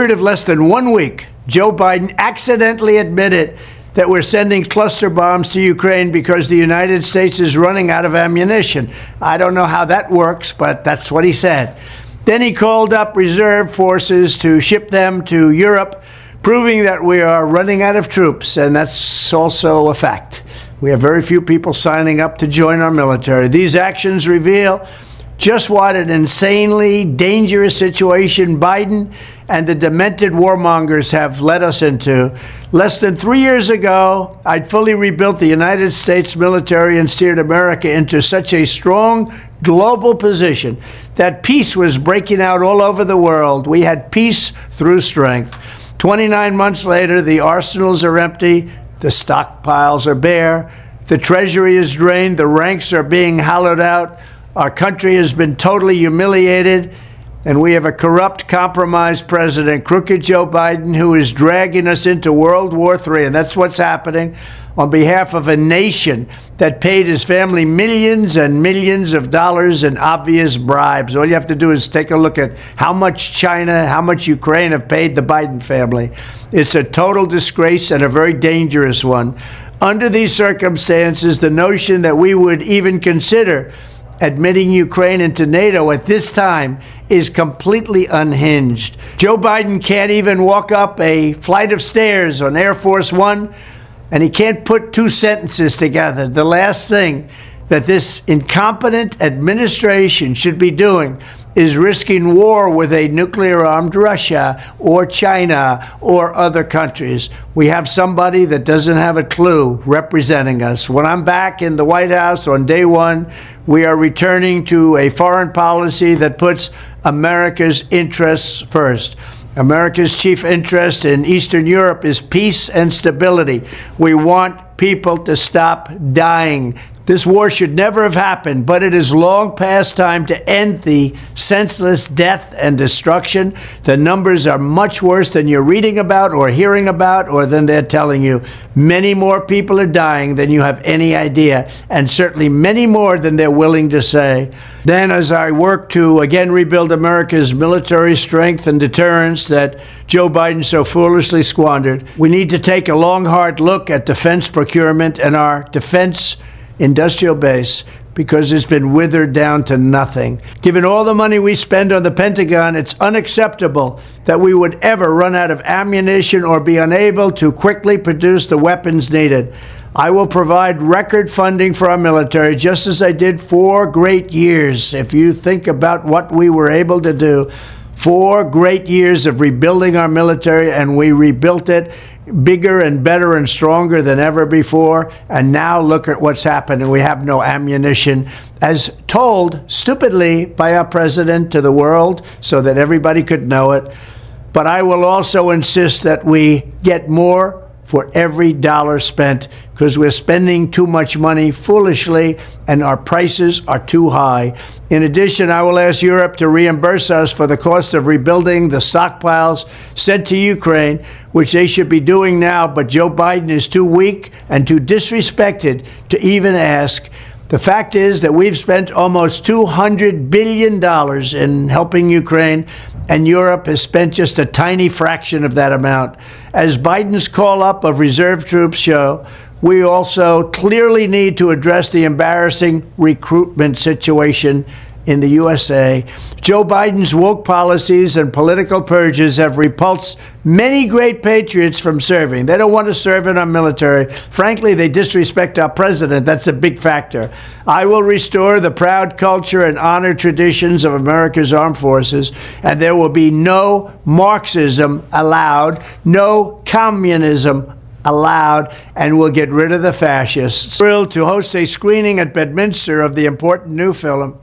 period of less than 1 week, Joe Biden accidentally admitted that we're sending cluster bombs to Ukraine because the United States is running out of ammunition. I don't know how that works, but that's what he said. Then he called up reserve forces to ship them to Europe, proving that we are running out of troops, and that's also a fact. We have very few people signing up to join our military. These actions reveal just what an insanely dangerous situation Biden and the demented warmongers have led us into. Less than 3 years ago, I'd fully rebuilt the United States military and steered America into such a strong global position that peace was breaking out all over the world. We had peace through strength. 29 months later, the arsenals are empty, the stockpiles are bare, the treasury is drained, the ranks are being hollowed out. Our country has been totally humiliated, and we have a corrupt, compromised president, crooked Joe Biden, who is dragging us into World War III. And that's what's happening on behalf of a nation that paid his family millions and millions of dollars in obvious bribes. All you have to do is take a look at how much China, how much Ukraine have paid the Biden family. It's a total disgrace and a very dangerous one. Under these circumstances, the notion that we would even consider admitting Ukraine into NATO at this time is completely unhinged. Joe Biden can't even walk up a flight of stairs on Air Force One, and he can't put two sentences together. The last thing that this incompetent administration should be doing is risking war with a nuclear-armed Russia or China or other countries. We have somebody that doesn't have a clue representing us. When I'm back in the White House on day one, we are returning to a foreign policy that puts America's interests first. America's chief interest in Eastern Europe is peace and stability. We want people to stop dying. This war should never have happened, but it is long past time to end the senseless death and destruction. The numbers are much worse than you're reading about or hearing about or than they're telling you. Many more people are dying than you have any idea, and certainly many more than they're willing to say. Then, as I work to again rebuild America's military strength and deterrence that Joe Biden so foolishly squandered, we need to take a long, hard look at defense procurement and our defense industrial base, because it's been withered down to nothing. Given all the money we spend on the Pentagon, it's unacceptable that we would ever run out of ammunition or be unable to quickly produce the weapons needed. I will provide record funding for our military, just as I did 4 great years. If you think about what we were able to do, 4 great years of rebuilding our military, and we rebuilt it bigger and better and stronger than ever before. And now look at what's happened, and we have no ammunition, as told stupidly by our president to the world so that everybody could know it. But I will also insist that we get more for every dollar spent, because we're spending too much money foolishly and our prices are too high. In addition, I will ask Europe to reimburse us for the cost of rebuilding the stockpiles sent to Ukraine, which they should be doing now, but Joe Biden is too weak and too disrespected to even ask. The fact is that we've spent almost $200 billion in helping Ukraine, and Europe has spent just a tiny fraction of that amount. As Biden's call-up of reserve troops show, we also clearly need to address the embarrassing recruitment situation in the USA. Joe Biden's woke policies and political purges have repulsed many great patriots from serving. They don't want to serve in our military. Frankly, they disrespect our president. That's a big factor. I will restore the proud culture and honor traditions of America's armed forces, and there will be no Marxism allowed, no communism allowed, and we'll get rid of the fascists. Thrilled to host a screening at Bedminster of the important new film,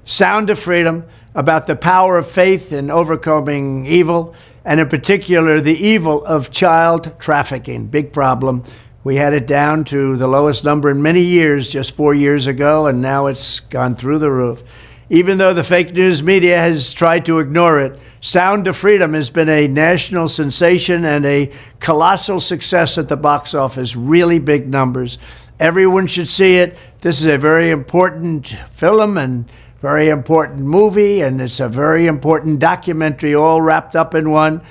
Sound of Freedom, about the power of faith in overcoming evil, and in particular, the evil of child trafficking. Big problem. We had it down to the lowest number in many years just 4 years ago, and now it's gone through the roof. Even though the fake news media has tried to ignore it, Sound of Freedom has been a national sensation and a colossal success at the box office, really big numbers. Everyone should see it. This is a very important film and very important movie, and it's a very important documentary all wrapped up in one.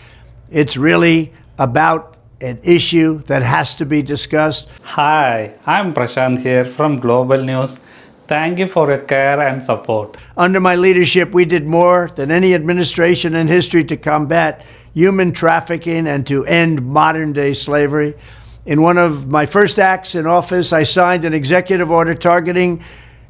It's really about an issue that has to be discussed. Hi, I'm Prasanth here from Global News. Thank you for your care and support. Under my leadership, we did more than any administration in history to combat human trafficking and to end modern-day slavery. In one of my first acts in office, I signed an executive order targeting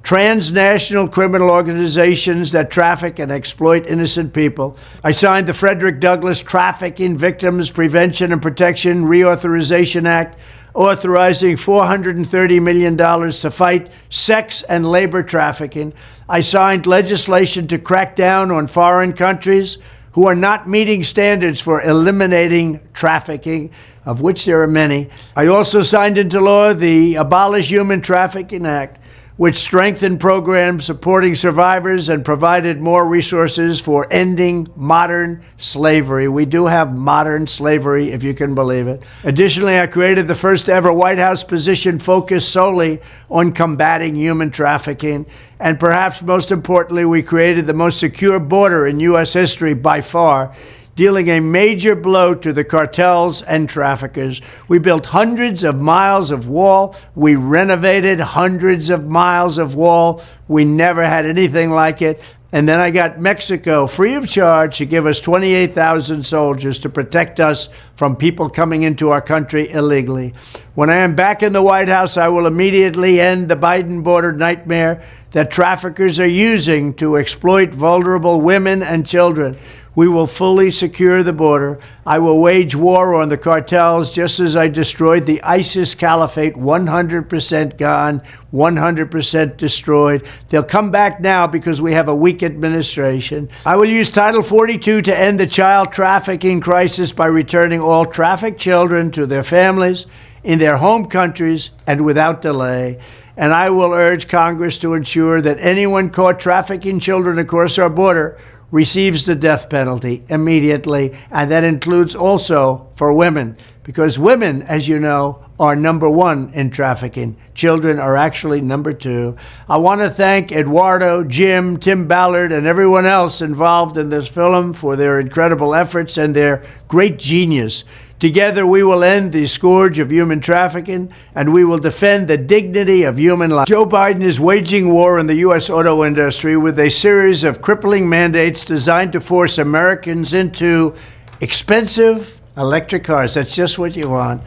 transnational criminal organizations that traffic and exploit innocent people. I signed the Frederick Douglass Trafficking Victims Prevention and Protection Reauthorization Act, authorizing $430 million to fight sex and labor trafficking. I signed legislation to crack down on foreign countries who are not meeting standards for eliminating trafficking, of which there are many. I also signed into law the Abolish Human Trafficking Act, which strengthened programs supporting survivors and provided more resources for ending modern slavery. We do have modern slavery, if you can believe it. Additionally, I created the first ever White House position focused solely on combating human trafficking. And perhaps most importantly, we created the most secure border in U.S. history by far, dealing a major blow to the cartels and traffickers. We built hundreds of miles of wall. We renovated hundreds of miles of wall. We never had anything like it. And then I got Mexico free of charge to give us 28,000 soldiers to protect us from people coming into our country illegally. When I am back in the White House, I will immediately end the Biden border nightmare that traffickers are using to exploit vulnerable women and children. We will fully secure the border. I will wage war on the cartels just as I destroyed the ISIS caliphate, 100% gone, 100% destroyed. They'll come back now because we have a weak administration. I will use Title 42 to end the child trafficking crisis by returning all trafficked children to their families in their home countries and without delay. And I will urge Congress to ensure that anyone caught trafficking children across our border receives the death penalty immediately, and that includes also for women, because women, as you know, are number one in trafficking. Children are actually number two. I want to thank Eduardo, Jim, Tim Ballard, and everyone else involved in this film for their incredible efforts and their great genius. Together, we will end the scourge of human trafficking, and we will defend the dignity of human life. Joe Biden is waging war in the U.S. auto industry with a series of crippling mandates designed to force Americans into expensive electric cars. That's just what you want.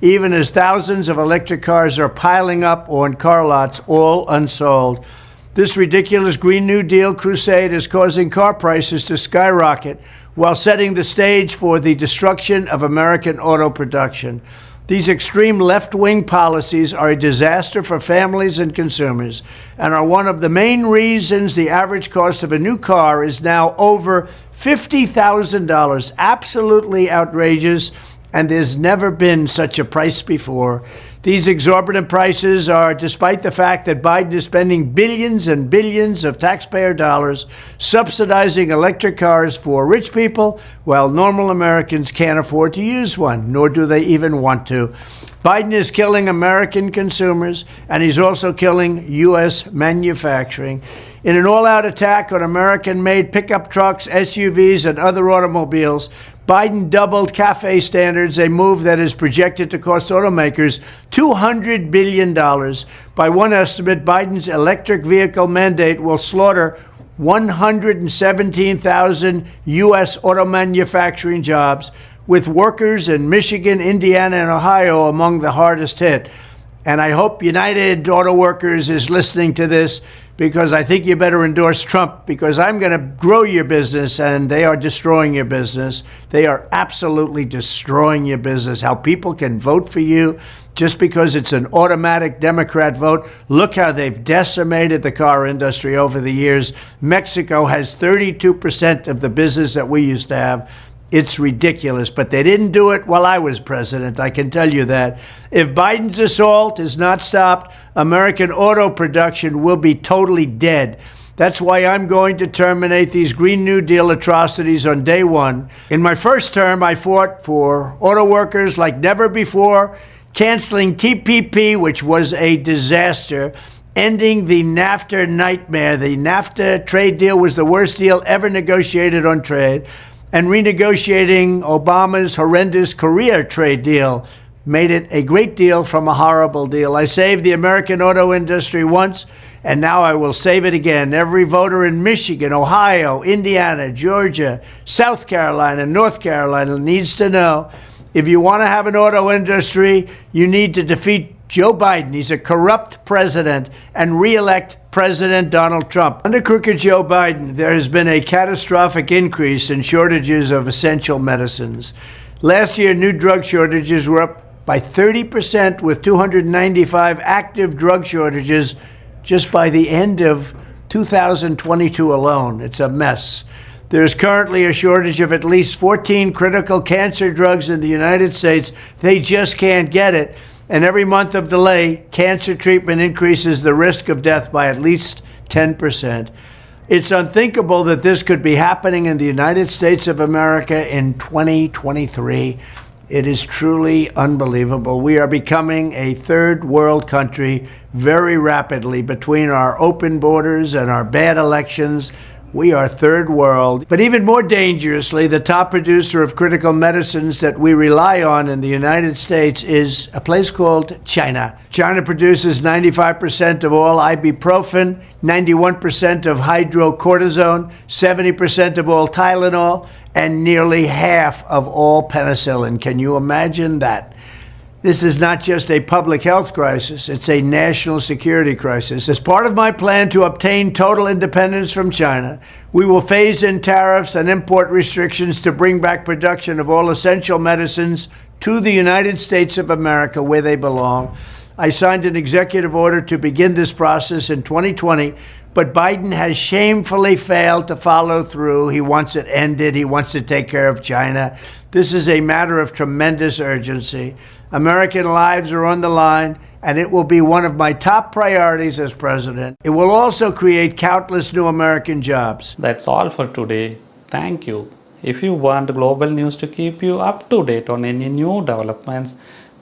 Even as thousands of electric cars are piling up on car lots, all unsold. This ridiculous Green New Deal crusade is causing car prices to skyrocket while setting the stage for the destruction of American auto production. These extreme left-wing policies are a disaster for families and consumers and are one of the main reasons the average cost of a new car is now over $50,000. Absolutely outrageous, and there's never been such a price before. These exorbitant prices are despite the fact that Biden is spending billions and billions of taxpayer dollars subsidizing electric cars for rich people, while normal Americans can't afford to use one, nor do they even want to. Biden is killing American consumers, and he's also killing U.S. manufacturing. In an all-out attack on American-made pickup trucks, SUVs, and other automobiles, Biden doubled CAFE standards, a move that is projected to cost automakers $200 billion. By one estimate, Biden's electric vehicle mandate will slaughter 117,000 U.S. auto manufacturing jobs, with workers in Michigan, Indiana, and Ohio among the hardest hit. And I hope United Auto Workers is listening to this, because I think you better endorse Trump, because I'm going to grow your business, and they are destroying your business. They are absolutely destroying your business. How people can vote for you just because it's an automatic Democrat vote. Look how they've decimated the car industry over the years. Mexico has 32% of the business that we used to have. It's ridiculous, but they didn't do it while I was president, I can tell you that. If Biden's assault is not stopped, American auto production will be totally dead. That's why I'm going to terminate these Green New Deal atrocities on day one. In my first term, I fought for auto workers like never before, canceling TPP, which was a disaster, ending the NAFTA nightmare. The NAFTA trade deal was the worst deal ever negotiated on trade. And renegotiating Obama's horrendous Korea trade deal made it a great deal from a horrible deal. I saved the American auto industry once, and now I will save it again. Every voter in Michigan, Ohio, Indiana, Georgia, South Carolina, North Carolina needs to know, if you want to have an auto industry, you need to defeat Joe Biden. He's a corrupt president, and re-elect President Donald Trump. Under crooked Joe Biden, there has been a catastrophic increase in shortages of essential medicines. Last year, new drug shortages were up by 30%, with 295 active drug shortages just by the end of 2022 alone. It's a mess. There's currently a shortage of at least 14 critical cancer drugs in the United States. They just can't get it. And every month of delay, cancer treatment increases the risk of death by at least 10%. It's unthinkable that this could be happening in the United States of America in 2023. It is truly unbelievable. We are becoming a third world country very rapidly. Between our open borders and our bad elections, we are third world. But even more dangerously, the top producer of critical medicines that we rely on in the United States is a place called China. China produces 95% of all ibuprofen, 91% of hydrocortisone, 70% of all Tylenol, and nearly half of all penicillin. Can you imagine that? This is not just a public health crisis, it's a national security crisis. As part of my plan to obtain total independence from China, we will phase in tariffs and import restrictions to bring back production of all essential medicines to the United States of America, where they belong. I signed an executive order to begin this process in 2020, but Biden has shamefully failed to follow through. He wants it ended. He wants to take care of China. This is a matter of tremendous urgency. American lives are on the line, and it will be one of my top priorities as president. It will also create countless new American jobs. That's all for today. Thank you. If you want global news to keep you up to date on any new developments,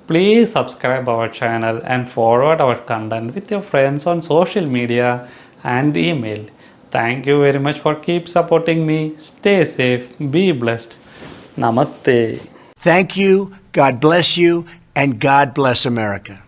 please subscribe our channel and forward our content with your friends on social media and email. Thank you very much for keep supporting me. Stay safe, be blessed. Namaste. Thank you, God bless you, and God bless America.